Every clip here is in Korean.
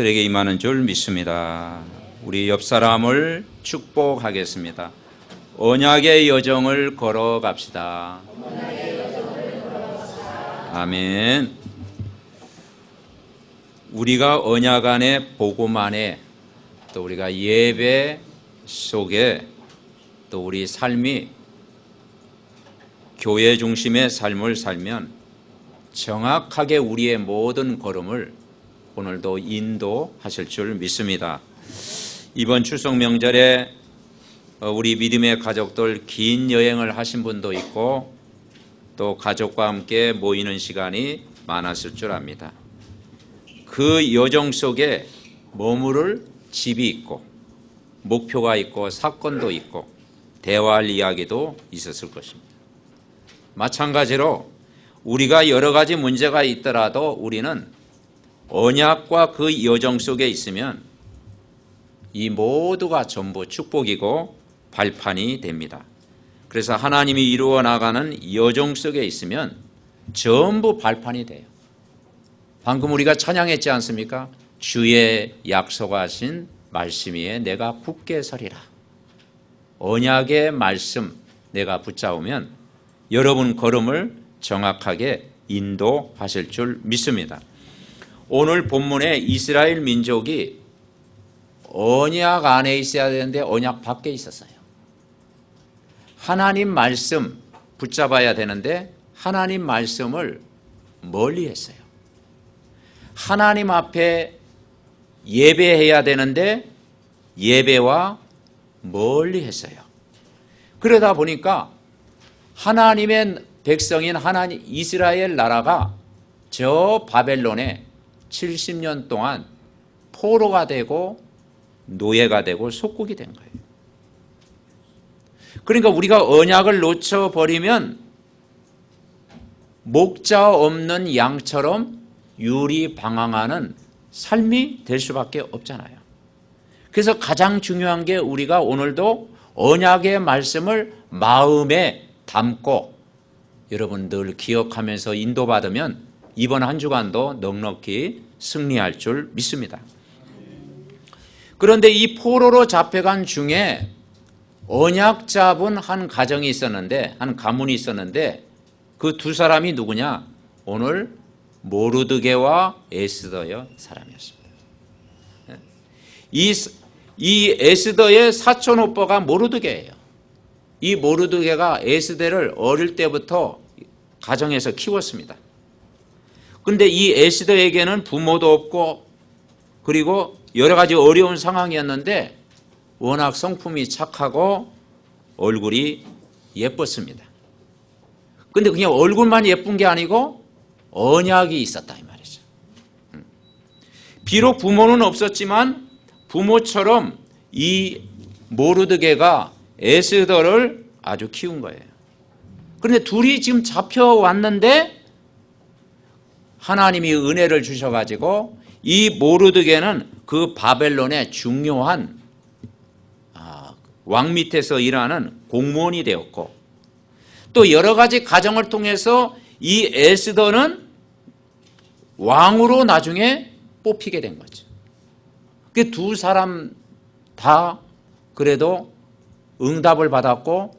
가족들에게 임하는 줄 믿습니다. 우리 옆 사람을 축복하겠습니다. 언약의 여정을 걸어갑시다. 아멘. 우리가 언약 안에 복음 안에 또 우리가 예배 속에 또 우리 삶이 교회 중심의 삶을 살면 정확하게 우리의 모든 걸음을 오늘도 인도하실 줄 믿습니다. 이번 추석 명절에 우리 믿음의 가족들 긴 여행을 하신 분도 있고 또 가족과 함께 모이는 시간이 많았을 줄 압니다. 그 여정 속에 머무를 집이 있고 목표가 있고 사건도 있고 대화할 이야기도 있었을 것입니다. 마찬가지로 우리가 여러 가지 문제가 있더라도 우리는 언약과 그 여정 속에 있으면 이 모두가 전부 축복이고 발판이 됩니다. 그래서 하나님이 이루어 나가는 여정 속에 있으면 전부 발판이 돼요. 방금 우리가 찬양했지 않습니까? 주의 약속하신 말씀 위에 내가 굳게 서리라. 언약의 말씀 내가 붙잡으면 여러분 걸음을 정확하게 인도하실 줄 믿습니다. 오늘 본문에 이스라엘 민족이 언약 안에 있어야 되는데 언약 밖에 있었어요. 하나님 말씀 붙잡아야 되는데 하나님 말씀을 멀리 했어요. 하나님 앞에 예배해야 되는데 예배와 멀리 했어요. 그러다 보니까 하나님의 백성인 하나님 이스라엘 나라가 저 바벨론에 70년 동안 포로가 되고 노예가 되고 속국이 된 거예요. 그러니까 우리가 언약을 놓쳐버리면 목자 없는 양처럼 유리방황하는 삶이 될 수밖에 없잖아요. 그래서 가장 중요한 게 우리가 오늘도 언약의 말씀을 마음에 담고 여러분 늘 기억하면서 인도받으면 이번 한 주간도 넉넉히 승리할 줄 믿습니다. 그런데 이 포로로 잡혀간 중에 언약 잡은 한 가정이 있었는데 한 가문이 있었는데 그 두 사람이 누구냐? 오늘 모르드게와 에스더의 사람이었습니다. 이 에스더의 사촌 오빠가 모르드게예요. 이 모르드게가 에스더를 어릴 때부터 가정에서 키웠습니다. 그런데 이 에스더에게는 부모도 없고 그리고 여러 가지 어려운 상황이었는데 워낙 성품이 착하고 얼굴이 예뻤습니다. 그런데 그냥 얼굴만 예쁜 게 아니고 언약이 있었다 이 말이죠. 비록 부모는 없었지만 부모처럼 이 모르드게가 에스더를 아주 키운 거예요. 그런데 둘이 지금 잡혀왔는데 하나님이 은혜를 주셔가지고 이 모르드게는 그 바벨론의 중요한 왕 밑에서 일하는 공무원이 되었고 또 여러 가지 과정을 통해서 이 에스더는 왕으로 나중에 뽑히게 된 거죠. 그 두 사람 다 그래도 응답을 받았고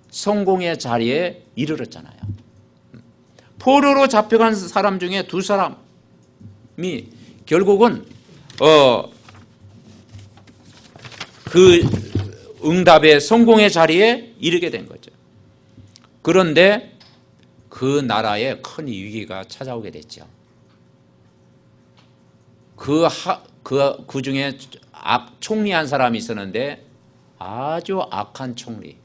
성공의 자리에 이르렀잖아요. 포로로 잡혀간 사람 중에 두 사람이 결국은 그 응답의 성공의 자리에 이르게 된 거죠. 그런데 그 나라에 큰 위기가 찾아오게 됐죠. 그 중에 총리 한 사람이 있었는데 아주 악한 총리,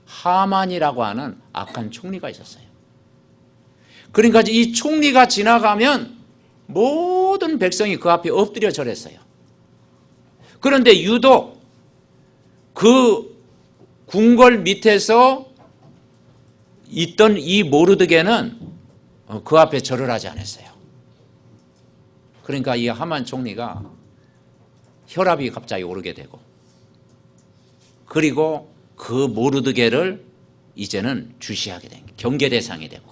하만이라고 하는 악한 총리가 있었어요. 그러니까 이 총리가 지나가면 모든 백성이 그 앞에 엎드려 절했어요. 그런데 유독 그 궁궐 밑에서 있던 이 모르드게는 그 앞에 절을 하지 않았어요. 그러니까 이 하만 총리가 혈압이 갑자기 오르게 되고 그리고 그 모르드게를 이제는 주시하게 된 경계 대상이 되고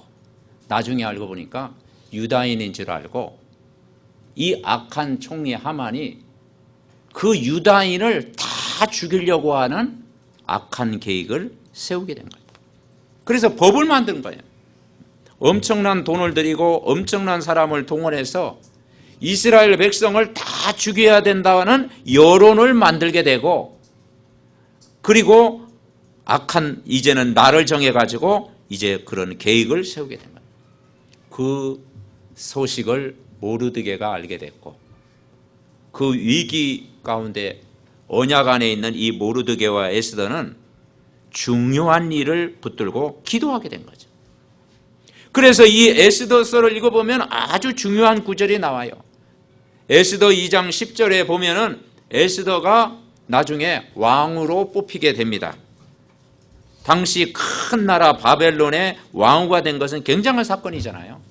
나중에 알고 보니까 유다인인 줄 알고 이 악한 총리 하만이 그 유다인을 다 죽이려고 하는 악한 계획을 세우게 된 거예요. 그래서 법을 만든 거예요. 엄청난 돈을 들이고 엄청난 사람을 동원해서 이스라엘 백성을 다 죽여야 된다는 여론을 만들게 되고, 그리고 악한 이제는 날을 정해가지고 이제 그런 계획을 세우게 된 거예요. 그 소식을 모르드게가 알게 됐고, 그 위기 가운데 언약 안에 있는 이 모르드게와 에스더는 중요한 일을 붙들고 기도하게 된 거죠. 그래서 이 에스더서를 읽어보면 아주 중요한 구절이 나와요. 에스더 2장 10절에 보면은 에스더가 나중에 왕으로 뽑히게 됩니다. 당시 큰 나라 바벨론의 왕후가 된 것은 굉장한 사건이잖아요.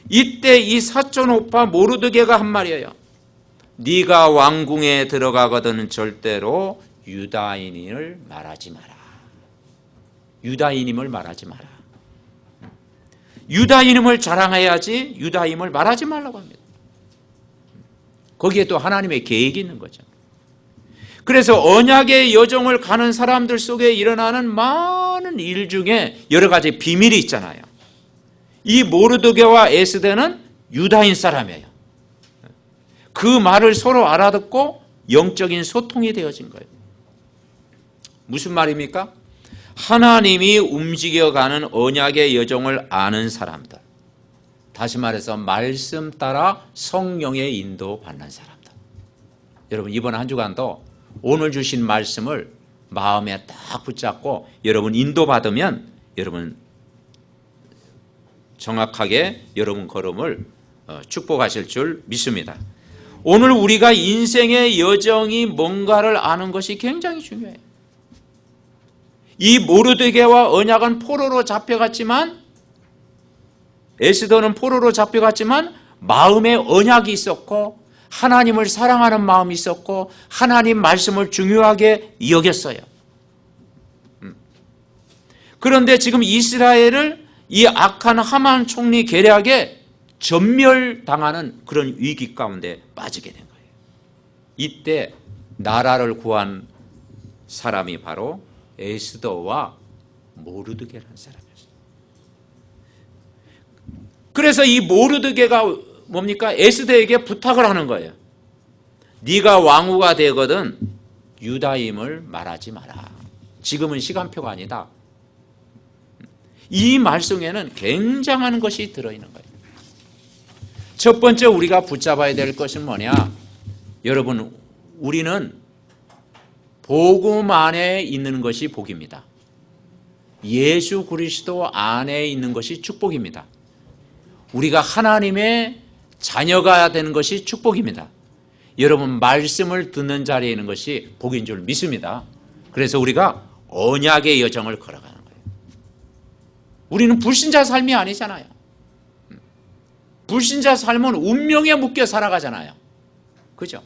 이때 이 사촌 오빠 모르드게가 한 말이에요. 네가 왕궁에 들어가거든 절대로 유다인임을 말하지 마라. 유다인임을 말하지 마라. 유다인임을 자랑해야지 유다인임을 말하지 말라고 합니다. 거기에 또 하나님의 계획이 있는 거죠. 그래서 언약의 여정을 가는 사람들 속에 일어나는 많은 일 중에 여러 가지 비밀이 있잖아요. 이 모르드게와 에스더는 유다인 사람이에요. 그 말을 서로 알아듣고 영적인 소통이 되어진 거예요. 무슨 말입니까? 하나님이 움직여가는 언약의 여정을 아는 사람들, 다시 말해서 말씀 따라 성령의 인도 받는 사람들. 여러분, 이번 한 주간도 오늘 주신 말씀을 마음에 딱 붙잡고 여러분 인도받으면 여러분 정확하게 여러분 걸음을 축복하실 줄 믿습니다. 오늘 우리가 인생의 여정이 뭔가를 아는 것이 굉장히 중요해요. 이 모르드게와 언약은 포로로 잡혀갔지만, 에스더는 포로로 잡혀갔지만 마음에 언약이 있었고 하나님을 사랑하는 마음이 있었고 하나님 말씀을 중요하게 여겼어요. 그런데 지금 이스라엘을 이 악한 하만 총리 계략에 전멸당하는 그런 위기 가운데 빠지게 된 거예요. 이때 나라를 구한 사람이 바로 에스더와 모르드게라는 사람이었어요. 그래서 이 모르드게가 뭡니까? 에스더에게 부탁을 하는 거예요. 네가 왕후가 되거든 유다임을 말하지 마라. 지금은 시간표가 아니다. 이 말씀에는 굉장한 것이 들어있는 거예요. 첫 번째 우리가 붙잡아야 될 것은 뭐냐? 여러분, 우리는 복음 안에 있는 것이 복입니다. 예수 그리스도 안에 있는 것이 축복입니다. 우리가 하나님의 자녀가 되는 것이 축복입니다. 여러분, 말씀을 듣는 자리에 있는 것이 복인 줄 믿습니다. 그래서 우리가 언약의 여정을 걸어가는 거예요. 우리는 불신자 삶이 아니잖아요. 불신자 삶은 운명에 묶여 살아가잖아요. 그죠?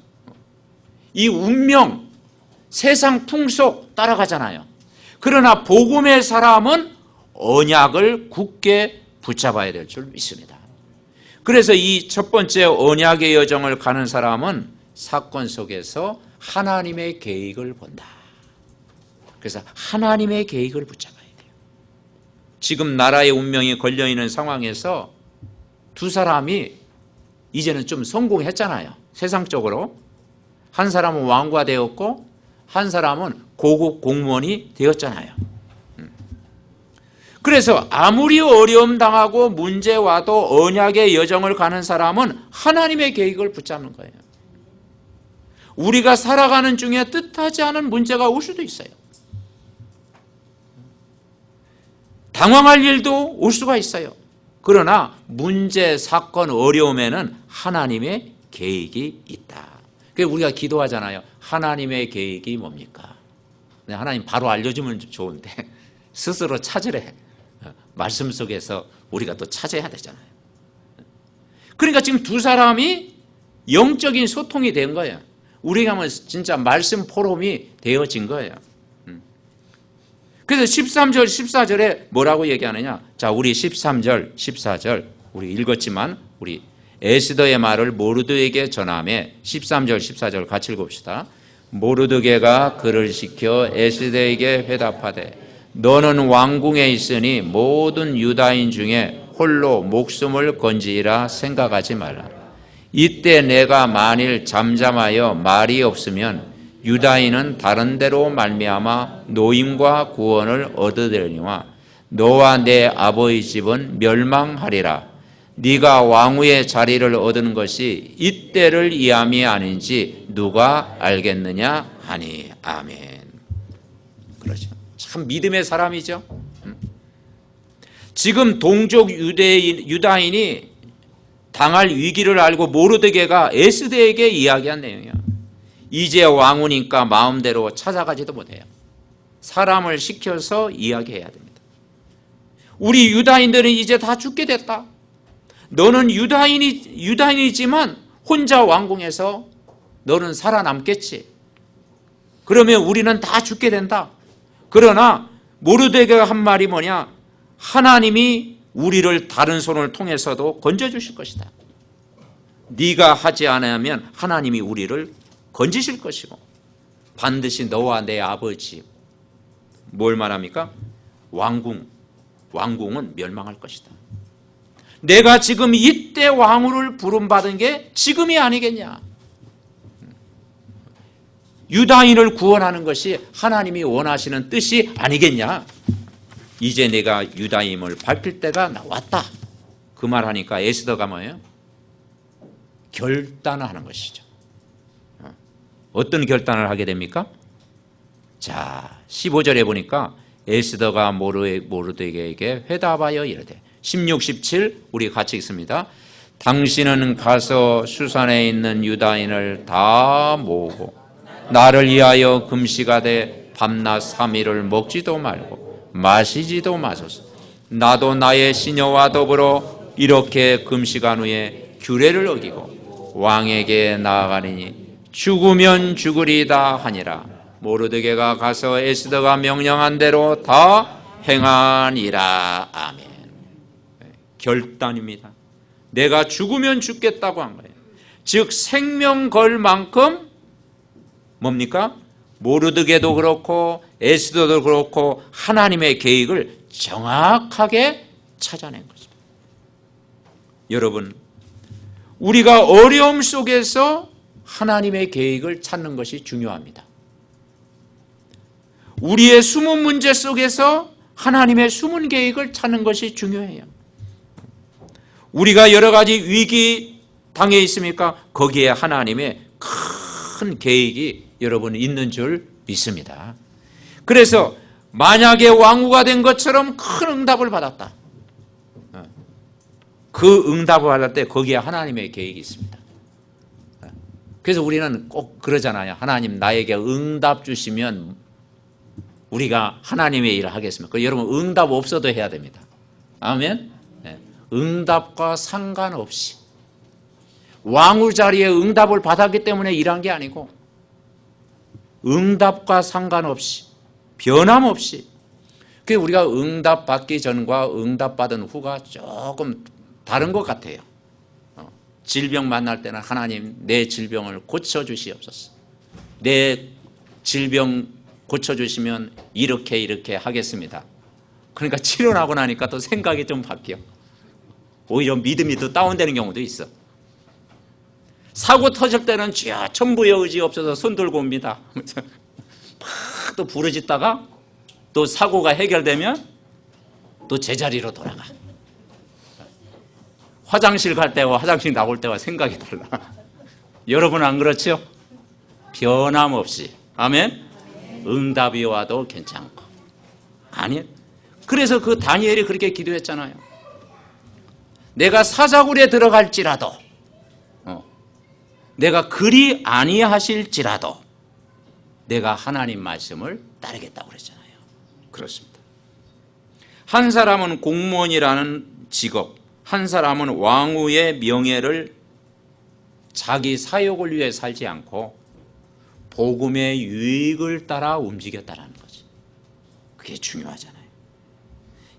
이 운명, 세상 풍속 따라가잖아요. 그러나 복음의 사람은 언약을 굳게 붙잡아야 될 줄 믿습니다. 그래서 이 첫 번째 언약의 여정을 가는 사람은 사건 속에서 하나님의 계획을 본다. 그래서 하나님의 계획을 붙잡아야 돼요. 지금 나라의 운명이 걸려있는 상황에서 두 사람이 이제는 좀 성공했잖아요. 세상적으로. 한 사람은 왕과 되었고 한 사람은 고급 공무원이 되었잖아요. 그래서 아무리 어려움 당하고 문제 와도 언약의 여정을 가는 사람은 하나님의 계획을 붙잡는 거예요. 우리가 살아가는 중에 뜻하지 않은 문제가 올 수도 있어요. 당황할 일도 올 수가 있어요. 그러나 문제, 사건, 어려움에는 하나님의 계획이 있다. 그래서 우리가 기도하잖아요. 하나님의 계획이 뭡니까? 하나님 바로 알려주면 좋은데 스스로 찾으래. 말씀 속에서 우리가 또 찾아야 되잖아요. 그러니까 지금 두 사람이 영적인 소통이 된 거예요. 우리가 하면 진짜 말씀 포럼이 되어진 거예요. 그래서 13절, 14절에 뭐라고 얘기하느냐? 자, 우리 13절, 14절 우리 읽었지만 우리 에스더의 말을 모르드에게 전하며 13절 14절 같이 읽읍시다. 모르드게가 그를 시켜 에스더에게 회답하되 너는 왕궁에 있으니 모든 유다인 중에 홀로 목숨을 건지리라 생각하지 말라. 이때 내가 만일 잠잠하여 말이 없으면 유다인은 다른 데로 말미암아 노임과 구원을 얻으려니와 너와 내 아버지 집은 멸망하리라. 네가 왕후의 자리를 얻은 것이 이때를 이함이 아닌지 누가 알겠느냐 하니. 아멘. 그러죠. 참 믿음의 사람이죠. 지금 동족 유다인이 당할 위기를 알고 모르드게가 에스더에게 이야기한 내용이야. 이제 왕후니까 마음대로 찾아가지도 못해요. 사람을 시켜서 이야기해야 됩니다. 우리 유다인들은 이제 다 죽게 됐다. 너는 유다인이지만 혼자 왕궁에서 너는 살아남겠지. 그러면 우리는 다 죽게 된다. 그러나 모르드게가 한 말이 뭐냐? 하나님이 우리를 다른 손을 통해서도 건져주실 것이다. 네가 하지 않으면 하나님이 우리를 건지실 것이고 반드시 너와 내 아버지 뭘 말합니까? 왕궁은 멸망할 것이다. 내가 지금 이때 왕후를 부름받은 게 지금이 아니겠냐? 유다인을 구원하는 것이 하나님이 원하시는 뜻이 아니겠냐? 이제 내가 유다임을 밝힐 때가 나왔다. 그 말하니까 에스더가 뭐예요? 결단을 하는 것이죠. 어떤 결단을 하게 됩니까? 자, 15절에 보니까 에스더가 모르드게에게 회답하여 이르되 16, 17 우리 같이 읽습니다. 당신은 가서 수산에 있는 유다인을 다 모으고 나를 위하여 금식하되 밤낮 3일을 먹지도 말고 마시지도 마소서. 나도 나의 시녀와 더불어 이렇게 금식한 후에 규례를 어기고 왕에게 나아가리니 죽으면 죽으리다 하니라. 모르드게가 가서 에스더가 명령한 대로 다 행하니라. 아멘. 결단입니다. 내가 죽으면 죽겠다고 한 거예요. 즉 생명 걸 만큼 뭡니까? 모르드게도 그렇고 에스더도 그렇고 하나님의 계획을 정확하게 찾아낸 것입니다. 여러분, 우리가 어려움 속에서 하나님의 계획을 찾는 것이 중요합니다. 우리의 숨은 문제 속에서 하나님의 숨은 계획을 찾는 것이 중요해요. 우리가 여러 가지 위기 당해 있습니까? 거기에 하나님의 큰 계획이 여러분 있는 줄 믿습니다. 그래서 만약에 왕후가 된 것처럼 큰 응답을 받았다. 그 응답을 받을 때 거기에 하나님의 계획이 있습니다. 그래서 우리는 꼭 그러잖아요. 하나님 나에게 응답 주시면 우리가 하나님의 일을 하겠습니다. 여러분 응답 없어도 해야 됩니다. 아멘. 응답과 상관없이 왕후 자리에 응답을 받았기 때문에 일한 게 아니고 응답과 상관없이 변함없이 우리가 응답 받기 전과 응답 받은 후가 조금 다른 것 같아요. 질병 만날 때는 하나님 내 질병을 고쳐주시옵소서. 내 질병 고쳐주시면 이렇게 하겠습니다. 그러니까 치료하고 나니까 또 생각이 좀 바뀌어. 오히려 믿음이 더 다운되는 경우도 있어. 사고 터질 때는 주여 천부의 의지 없어서 손 들고 옵니다. 막 또 부르짖다가 또 사고가 해결되면 또 제자리로 돌아가. 화장실 갈 때와 화장실 나올 때와 생각이 달라. 여러분 안 그렇죠? 변함없이. 아멘. 응답이 와도 괜찮고. 아니, 그래서 그 다니엘이 그렇게 기도했잖아요. 내가 사자굴에 들어갈지라도 내가 그리 아니하실지라도 내가 하나님 말씀을 따르겠다고 그랬잖아요. 그렇습니다. 한 사람은 공무원이라는 직업, 한 사람은 왕후의 명예를 자기 사욕을 위해 살지 않고 복음의 유익을 따라 움직였다는 거지. 그게 중요하잖아요.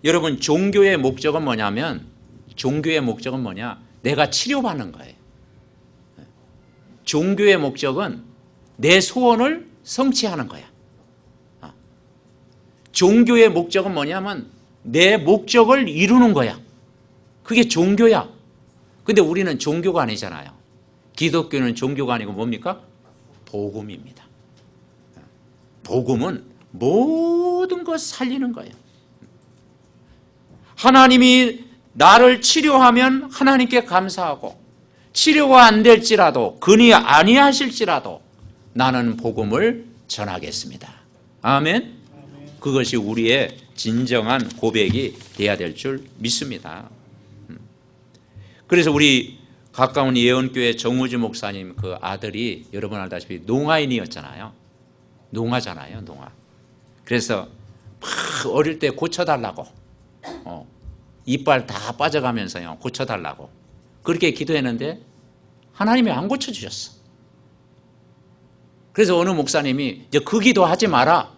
여러분 종교의 목적은 뭐냐면 종교의 목적은 뭐냐? 내가 치료받는 거예요. 종교의 목적은 내 소원을 성취하는 거야. 종교의 목적은 뭐냐면 내 목적을 이루는 거야. 그게 종교야. 근데 우리는 종교가 아니잖아요. 기독교는 종교가 아니고 뭡니까? 복음입니다. 복음은 모든 것 살리는 거예요. 하나님이 나를 치료하면 하나님께 감사하고, 치료가 안 될지라도, 근이 아니하실지라도 나는 복음을 전하겠습니다. 아멘. 그것이 우리의 진정한 고백이 돼야 될 줄 믿습니다. 그래서 우리 가까운 예언교회 정우주 목사님 그 아들이 여러분 알다시피 농아인이었잖아요. 농아잖아요, 농아. 그래서 막 어릴 때 고쳐달라고, 이빨 다 빠져가면서요, 고쳐달라고 그렇게 기도했는데 하나님이 안 고쳐주셨어. 그래서 어느 목사님이 이제 그 기도하지 마라.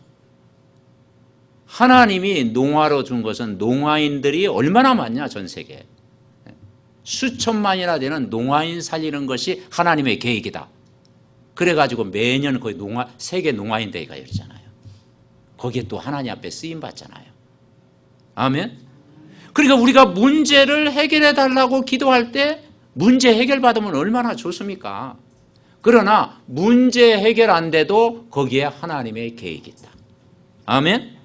하나님이 농아로 준 것은 농아인들이 얼마나 많냐, 전 세계에. 수천만이나 되는 농아인 살리는 것이 하나님의 계획이다. 그래가지고 매년 거의 세계 농아인 대회가 열리잖아요. 거기에 또 하나님 앞에 쓰임 받잖아요. 아멘. 그러니까 우리가 문제를 해결해 달라고 기도할 때 문제 해결 받으면 얼마나 좋습니까? 그러나 문제 해결 안 돼도 거기에 하나님의 계획이 있다. 아멘.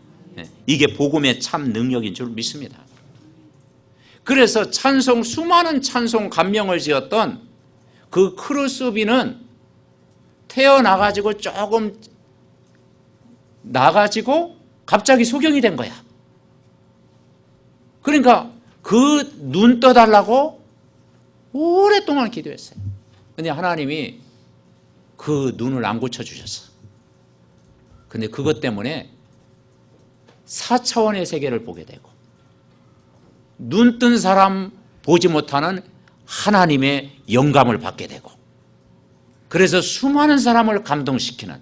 이게 복음의 참 능력인 줄 믿습니다. 그래서 수많은 찬송 감명을 지었던 그 크루스비는 태어나가지고 조금 나가지고 갑자기 소경이 된 거야. 그러니까 그 눈 떠달라고 오랫동안 기도했어요. 근데 하나님이 그 눈을 안 고쳐주셨어. 근데 그것 때문에 4차원의 세계를 보게 되고, 눈 뜬 사람 보지 못하는 하나님의 영감을 받게 되고, 그래서 수많은 사람을 감동시키는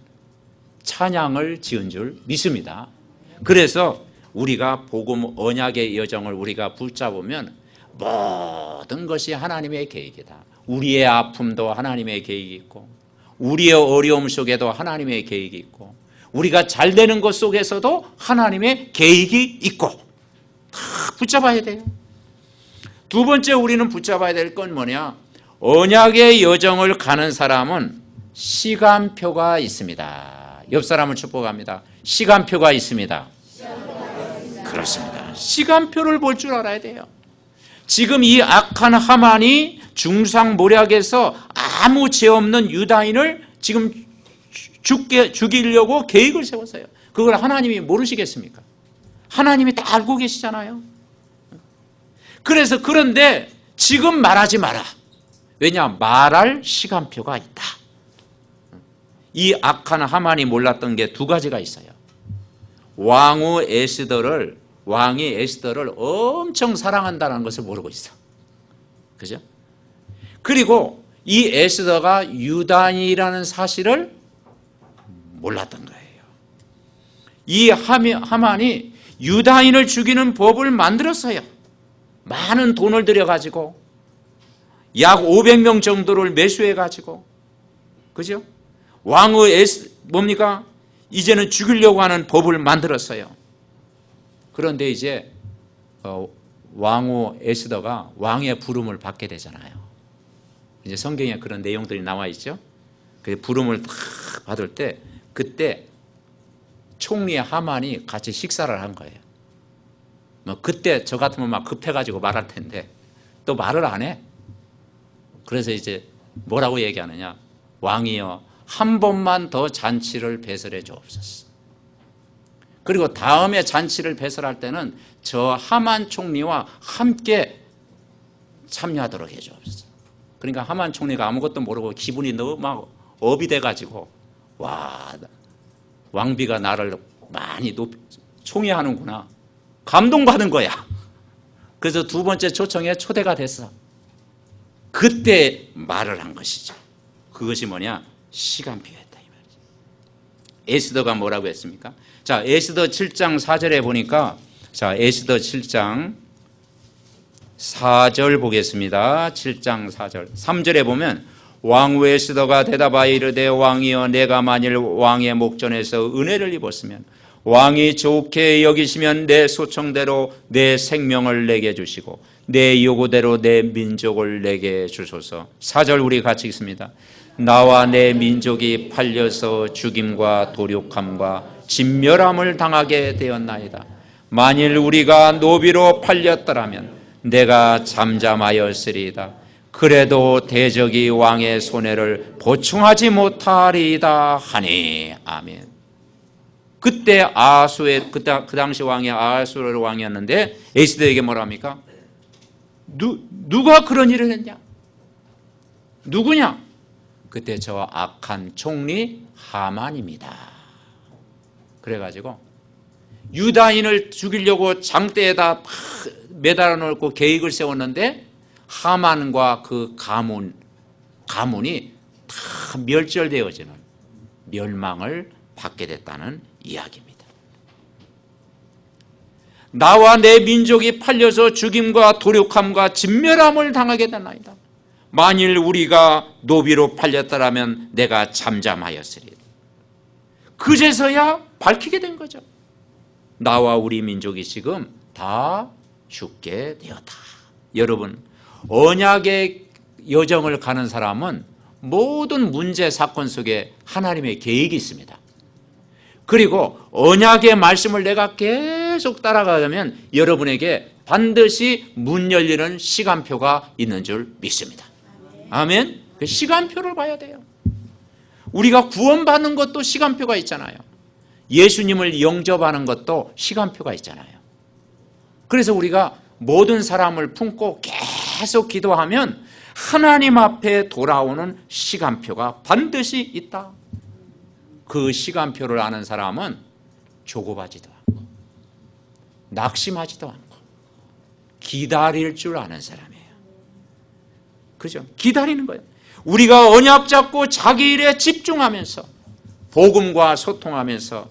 찬양을 지은 줄 믿습니다. 그래서 우리가 복음 언약의 여정을 우리가 붙잡으면 모든 것이 하나님의 계획이다. 우리의 아픔도 하나님의 계획이 있고, 우리의 어려움 속에도 하나님의 계획이 있고, 우리가 잘 되는 것 속에서도 하나님의 계획이 있고, 다 붙잡아야 돼요. 두 번째 우리는 붙잡아야 될 건 뭐냐? 언약의 여정을 가는 사람은 시간표가 있습니다. 옆 사람을 축복합니다. 시간표가 있습니다. 그렇습니다. 시간표를 볼 줄 알아야 돼요. 지금 이 악한 하만이 중상모략에서 아무 죄 없는 유다인을 지금 죽이려고 계획을 세웠어요. 그걸 하나님이 모르시겠습니까? 하나님이 다 알고 계시잖아요. 그런데 지금 말하지 마라. 왜냐? 말할 시간표가 있다. 이 악한 하만이 몰랐던 게 두 가지가 있어요. 왕이 에스더를 엄청 사랑한다는 것을 모르고 있어. 그죠? 그리고 이 에스더가 유다인이라는 사실을 몰랐던 거예요. 이 하만이 유다인을 죽이는 법을 만들었어요. 많은 돈을 들여가지고 약 500명 정도를 매수해가지고, 그죠? 뭡니까? 이제는 죽이려고 하는 법을 만들었어요. 그런데 이제 왕후 에스더가 왕의 부름을 받게 되잖아요. 이제 성경에 그런 내용들이 나와 있죠. 그 부름을 딱 받을 때 그때 총리 하만이 같이 식사를 한 거예요. 그때 저 같으면 막 급해가지고 말할 텐데 또 말을 안 해. 그래서 이제 뭐라고 얘기하느냐? 왕이여, 한 번만 더 잔치를 배설해 주옵소서. 그리고 다음에 잔치를 배설할 때는 저 하만 총리와 함께 참여하도록 해 주옵소서. 그러니까 하만 총리가 아무것도 모르고 기분이 너무 막 업이 돼가지고, 와, 왕비가 나를 많이 총애하는구나, 감동받은 거야. 그래서 두 번째 초청에 초대가 됐어. 그때 말을 한 것이죠. 그것이 뭐냐? 시간표였다 이 말이죠. 에스더가 뭐라고 했습니까? 자, 에스더 7장 4절에 보니까, 자, 에스더 7장 4절 보겠습니다. 7장 4절. 3절에 보면 왕 에스더가 대답하여 이르되 왕이여 내가 만일 왕의 목전에서 은혜를 입었으면 왕이 좋게 여기시면 내 소청대로 내 생명을 내게 주시고 내 요구대로 내 민족을 내게 주소서. 4절 우리 같이 읽습니다. 나와 내 민족이 팔려서 죽임과 도륙함과 진멸함을 당하게 되었나이다. 만일 우리가 노비로 팔렸더라면 내가 잠잠하였으리이다. 그래도 대적이 왕의 손해를 보충하지 못하리이다 하니. 아멘. 그때 그 당시 왕이 아하수에로 왕이었는데 에스더에게 뭐라 합니까? 누가 그런 일을 했냐? 누구냐? 그때 저 악한 총리 하만입니다. 그래가지고 유다인을 죽이려고 장대에다 매달아 놓고 계획을 세웠는데 하만과 그 가문이 다 멸절되어지는 멸망을 받게 됐다는 이야기입니다. 나와 내 민족이 팔려서 죽임과 도륙함과 진멸함을 당하게 되나이다. 만일 우리가 노비로 팔렸더라면 내가 잠잠하였으리이다. 그제서야 밝히게 된 거죠. 나와 우리 민족이 지금 다 죽게 되었다. 여러분, 언약의 여정을 가는 사람은 모든 문제 사건 속에 하나님의 계획이 있습니다. 그리고 언약의 말씀을 내가 계속 따라가면 여러분에게 반드시 문 열리는 시간표가 있는 줄 믿습니다. 아멘. 그 시간표를 봐야 돼요. 우리가 구원받는 것도 시간표가 있잖아요. 예수님을 영접하는 것도 시간표가 있잖아요. 그래서 우리가 모든 사람을 품고 계속 기도하면 하나님 앞에 돌아오는 시간표가 반드시 있다. 그 시간표를 아는 사람은 조급하지도 않고 낙심하지도 않고 기다릴 줄 아는 사람이에요. 그죠? 기다리는 거예요. 우리가 언약 잡고 자기 일에 집중하면서 복음과 소통하면서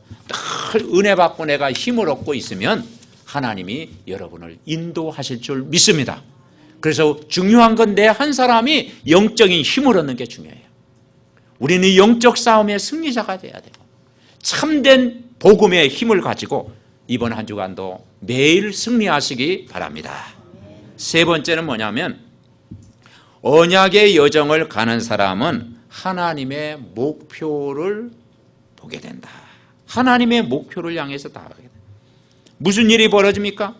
늘 은혜 받고 내가 힘을 얻고 있으면 하나님이 여러분을 인도하실 줄 믿습니다. 그래서 중요한 건 내 한 사람이 영적인 힘을 얻는 게 중요해요. 우리는 영적 싸움의 승리자가 돼야 돼요. 참된 복음의 힘을 가지고 이번 한 주간도 매일 승리하시기 바랍니다. 세 번째는 뭐냐면 언약의 여정을 가는 사람은 하나님의 목표를 보게 된다. 하나님의 목표를 향해서 나아가게 된다. 무슨 일이 벌어집니까?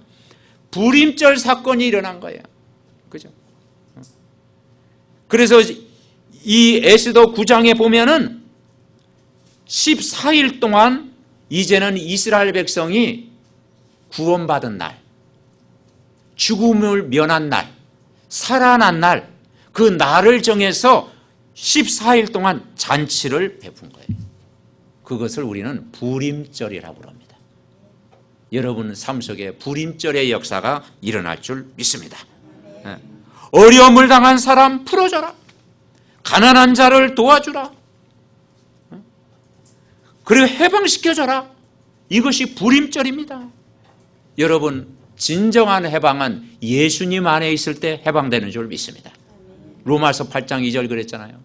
불임절 사건이 일어난 거예요. 그죠? 그래서 이 에스더 9장에 보면은 14일 동안 이제는 이스라엘 백성이 구원받은 날, 죽음을 면한 날, 살아난 날, 그 날을 정해서 14일 동안 잔치를 베푼 거예요. 그것을 우리는 불임절이라고 합니다. 여러분 삶 속에 불임절의 역사가 일어날 줄 믿습니다. 어려움을 당한 사람 풀어줘라. 가난한 자를 도와주라. 그리고 해방시켜줘라. 이것이 불임절입니다. 여러분 진정한 해방은 예수님 안에 있을 때 해방되는 줄 믿습니다. 로마서 8장 2절 그랬잖아요.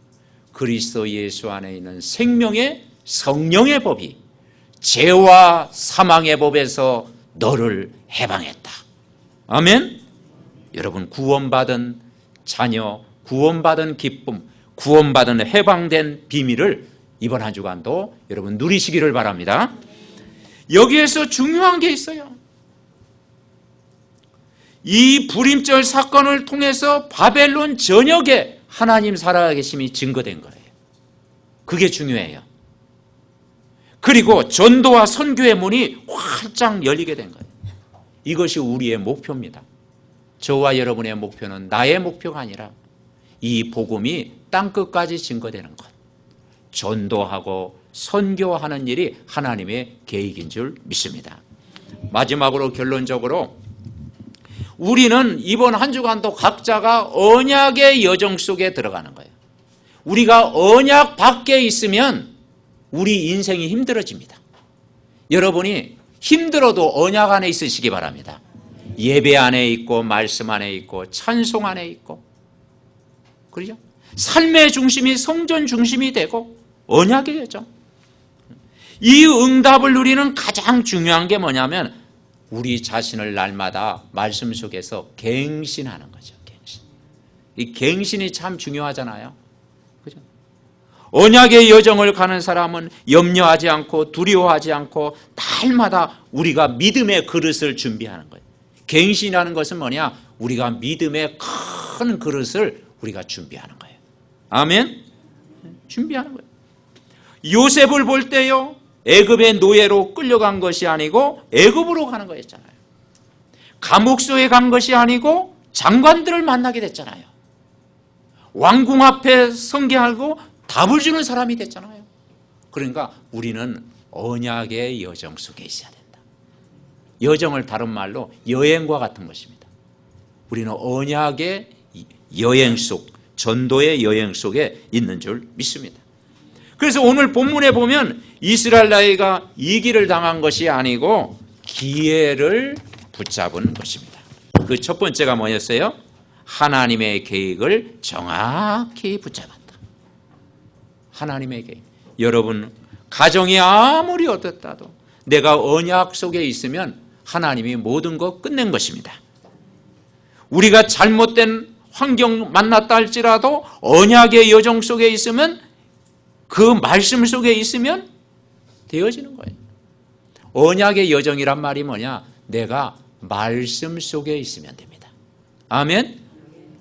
그리스도 예수 안에 있는 생명의 성령의 법이 죄와 사망의 법에서 너를 해방했다. 아멘. 여러분 구원받은 자녀, 구원받은 기쁨, 구원받은 해방된 비밀을 이번 한 주간도 여러분 누리시기를 바랍니다. 여기에서 중요한 게 있어요. 이 불임절 사건을 통해서 바벨론 전역에 하나님 살아계심이 증거된 거예요. 그게 중요해요. 그리고 전도와 선교의 문이 활짝 열리게 된 거예요. 이것이 우리의 목표입니다. 저와 여러분의 목표는 나의 목표가 아니라 이 복음이 땅끝까지 증거되는 것, 전도하고 선교하는 일이 하나님의 계획인 줄 믿습니다. 마지막으로 결론적으로 우리는 이번 한 주간도 각자가 언약의 여정 속에 들어가는 거예요. 우리가 언약 밖에 있으면 우리 인생이 힘들어집니다. 여러분이 힘들어도 언약 안에 있으시기 바랍니다. 예배 안에 있고 말씀 안에 있고 찬송 안에 있고, 그렇죠? 삶의 중심이 성전 중심이 되고 언약의 여정. 이 응답을 누리는 가장 중요한 게 뭐냐면 우리 자신을 날마다 말씀 속에서 갱신하는 거죠. 갱신. 이 갱신이 참 중요하잖아요. 그죠? 언약의 여정을 가는 사람은 염려하지 않고 두려워하지 않고 날마다 우리가 믿음의 그릇을 준비하는 거예요. 갱신이라는 것은 뭐냐? 우리가 믿음의 큰 그릇을 우리가 준비하는 거예요. 아멘? 준비하는 거예요. 요셉을 볼 때요, 애굽의 노예로 끌려간 것이 아니고 애굽으로 가는 거였잖아요. 감옥소에 간 것이 아니고 장관들을 만나게 됐잖아요. 왕궁 앞에 성계하고 답을 주는 사람이 됐잖아요. 그러니까 우리는 언약의 여정 속에 있어야 된다. 여정을 다른 말로 여행과 같은 것입니다. 우리는 언약의 여행 속, 전도의 여행 속에 있는 줄 믿습니다. 그래서 오늘 본문에 보면 이스라엘 나라가 이기를 당한 것이 아니고 기회를 붙잡은 것입니다. 그 첫 번째가 뭐였어요? 하나님의 계획을 정확히 붙잡았다. 하나님의 계획. 여러분, 가정이 아무리 어떻다도 내가 언약 속에 있으면 하나님이 모든 것 끝낸 것입니다. 우리가 잘못된 환경 만났다 할지라도 언약의 여정 속에 있으면, 그 말씀 속에 있으면 되어지는 거예요. 언약의 여정이란 말이 뭐냐? 내가 말씀 속에 있으면 됩니다. 아멘?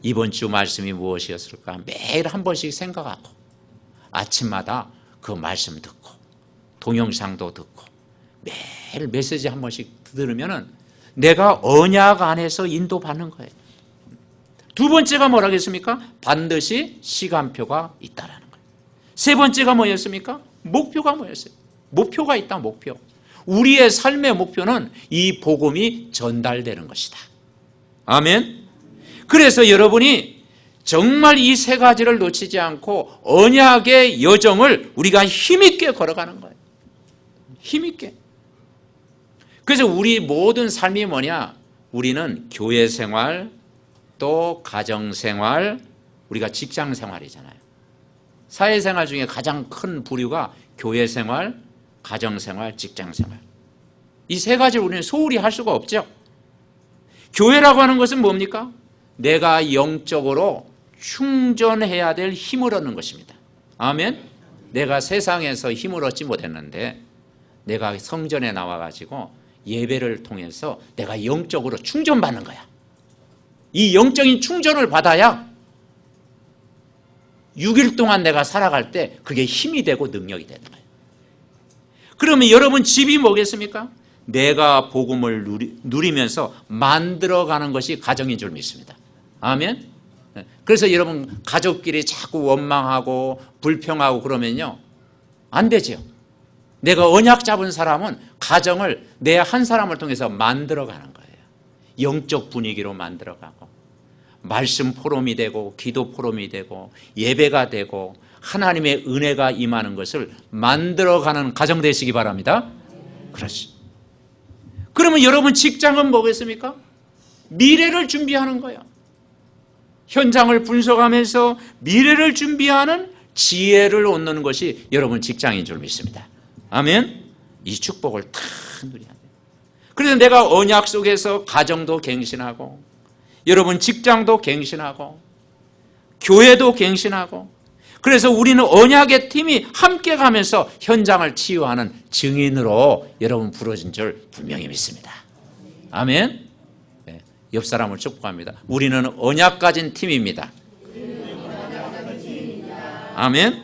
이번 주 말씀이 무엇이었을까? 매일 한 번씩 생각하고 아침마다 그 말씀 듣고 동영상도 듣고 매일 메시지 한 번씩 들으면 내가 언약 안에서 인도받는 거예요. 두 번째가 뭐라겠습니까? 반드시 시간표가 있다라는 거예요. 세 번째가 뭐였습니까? 목표가 뭐였어요? 목표가 있다. 목표. 우리의 삶의 목표는 이 복음이 전달되는 것이다. 아멘. 그래서 여러분이 정말 이 세 가지를 놓치지 않고 언약의 여정을 우리가 힘있게 걸어가는 거예요. 힘있게. 그래서 우리 모든 삶이 뭐냐? 우리는 교회 생활, 또 가정 생활, 우리가 직장 생활이잖아요. 사회생활 중에 가장 큰 부류가 교회 생활, 가정 생활, 직장 생활. 이 세 가지를 우리는 소홀히 할 수가 없죠. 교회라고 하는 것은 뭡니까? 내가 영적으로 충전해야 될 힘을 얻는 것입니다. 아멘? 내가 세상에서 힘을 얻지 못했는데 내가 성전에 나와가지고 예배를 통해서 내가 영적으로 충전받는 거야. 이 영적인 충전을 받아야 6일 동안 내가 살아갈 때 그게 힘이 되고 능력이 되는 거예요. 그러면 여러분 집이 뭐겠습니까? 내가 복음을 누리면서 만들어가는 것이 가정인 줄 믿습니다. 아멘? 그래서 여러분 가족끼리 자꾸 원망하고 불평하고 그러면요 안 되죠. 내가 언약 잡은 사람은 가정을 내 한 사람을 통해서 만들어가는 거예요. 영적 분위기로 만들어가고 말씀 포럼이 되고 기도 포럼이 되고 예배가 되고 하나님의 은혜가 임하는 것을 만들어가는 가정 되시기 바랍니다. 그렇지. 그러면 여러분 직장은 뭐겠습니까? 미래를 준비하는 거예요. 현장을 분석하면서 미래를 준비하는 지혜를 얻는 것이 여러분 직장인 줄 믿습니다. 아멘. 이 축복을 다 누려야 돼요. 그래서 내가 언약 속에서 가정도 갱신하고 여러분 직장도 갱신하고 교회도 갱신하고 그래서 우리는 언약의 팀이 함께 가면서 현장을 치유하는 증인으로 여러분 부르신 줄 분명히 믿습니다. 아멘. 네, 옆 사람을 축복합니다. 우리는 언약 가진 팀입니다. 아멘.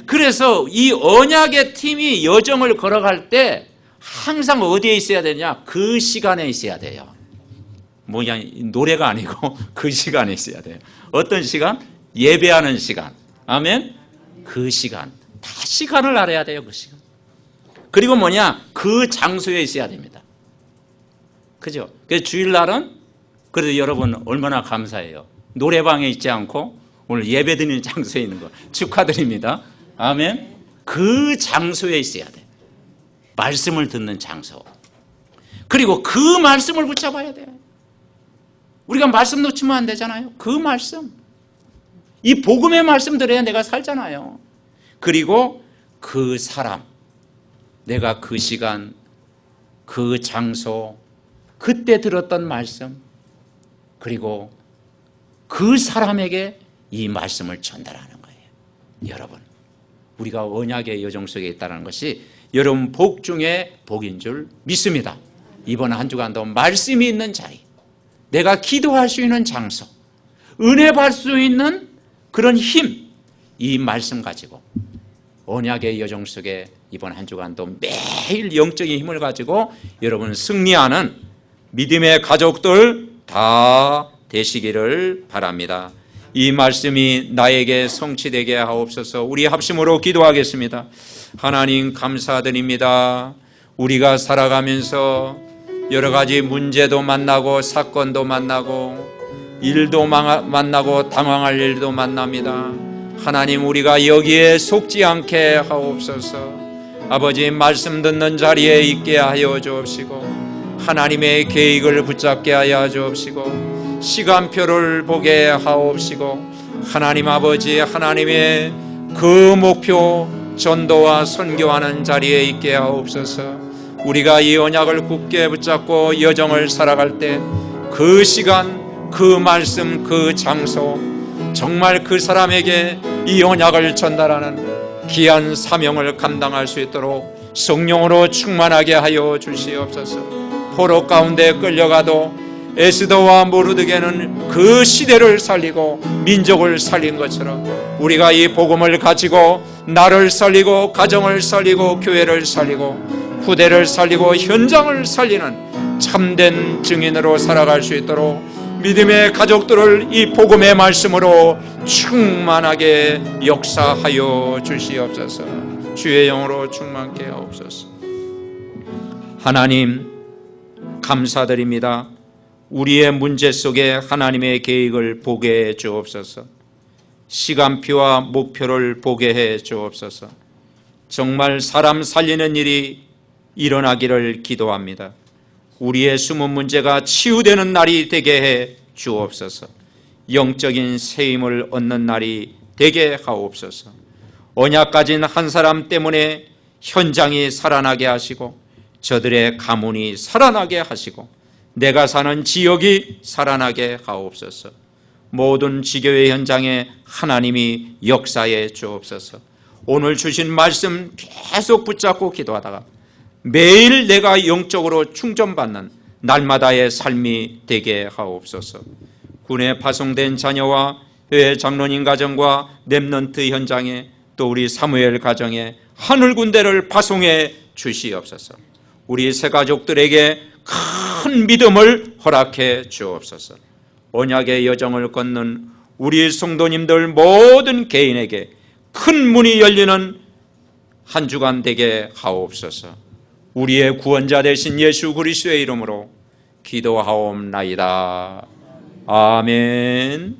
그래서 이 언약의 팀이 여정을 걸어갈 때 항상 어디에 있어야 되냐? 그 시간에 있어야 돼요. 뭐냐, 노래가 아니고 그 시간에 있어야 돼요. 어떤 시간? 예배하는 시간. 아멘. 그 시간. 다 시간을 알아야 돼요. 그 시간. 그리고 뭐냐? 그 장소에 있어야 됩니다. 그죠? 그래서 주일날은 그래도 여러분 얼마나 감사해요. 노래방에 있지 않고 오늘 예배 드리는 장소에 있는 거 축하드립니다. 아멘. 그 장소에 있어야 돼. 말씀을 듣는 장소. 그리고 그 말씀을 붙잡아야 돼요. 우리가 말씀 놓치면 안 되잖아요. 그 말씀, 이 복음의 말씀 들어야 내가 살잖아요. 그리고 그 사람, 내가 그 시간, 그 장소, 그때 들었던 말씀, 그리고 그 사람에게 이 말씀을 전달하는 거예요. 여러분, 우리가 언약의 여정 속에 있다는 것이 여러분 복 중에 복인 줄 믿습니다. 이번 한 주간도 말씀이 있는 자리, 내가 기도할 수 있는 장소, 은혜 받을 수 있는 그런 힘, 이 말씀 가지고 언약의 여정 속에 이번 한 주간도 매일 영적인 힘을 가지고 여러분 승리하는 믿음의 가족들 다 되시기를 바랍니다. 이 말씀이 나에게 성취되게 하옵소서. 우리 합심으로 기도하겠습니다. 하나님 감사드립니다. 우리가 살아가면서 여러 가지 문제도 만나고 사건도 만나고 일도 만나고 당황할 일도 만납니다. 하나님, 우리가 여기에 속지 않게 하옵소서. 아버지, 말씀 듣는 자리에 있게 하여 주옵시고 하나님의 계획을 붙잡게 하여 주옵시고 시간표를 보게 하옵시고 하나님 아버지, 하나님의 그 목표 전도와 선교하는 자리에 있게 하옵소서. 우리가 이 언약을 굳게 붙잡고 여정을 살아갈 때 그 시간, 그 말씀, 그 장소, 정말 그 사람에게 이 언약을 전달하는 귀한 사명을 감당할 수 있도록 성령으로 충만하게 하여 주시옵소서. 포로 가운데 끌려가도 에스더와 모르드게는 그 시대를 살리고 민족을 살린 것처럼 우리가 이 복음을 가지고 나를 살리고 가정을 살리고 교회를 살리고 후대를 살리고 현장을 살리는 참된 증인으로 살아갈 수 있도록 믿음의 가족들을 이 복음의 말씀으로 충만하게 역사하여 주시옵소서. 주의 영으로 충만케 하옵소서. 하나님 감사드립니다. 우리의 문제 속에 하나님의 계획을 보게 해 주옵소서. 시간표와 목표를 보게 해 주옵소서. 정말 사람 살리는 일이 일어나기를 기도합니다. 우리의 숨은 문제가 치유되는 날이 되게 해 주옵소서. 영적인 세임을 얻는 날이 되게 하옵소서. 언약 가진 한 사람 때문에 현장이 살아나게 하시고 저들의 가문이 살아나게 하시고 내가 사는 지역이 살아나게 하옵소서. 모든 지교회 현장에 하나님이 역사해 주옵소서. 오늘 주신 말씀 계속 붙잡고 기도하다가 매일 내가 영적으로 충전받는 날마다의 삶이 되게 하옵소서. 군에 파송된 자녀와 교회 장로님 가정과 렘넌트 현장에 또 우리 사무엘 가정에 하늘 군대를 파송해 주시옵소서. 우리 새 가족들에게 큰 믿음을 허락해 주옵소서. 언약의 여정을 걷는 우리 성도님들 모든 개인에게 큰 문이 열리는 한 주간 되게 하옵소서. 우리의 구원자 되신 예수 그리스도의 이름으로 기도하옵나이다. 아멘.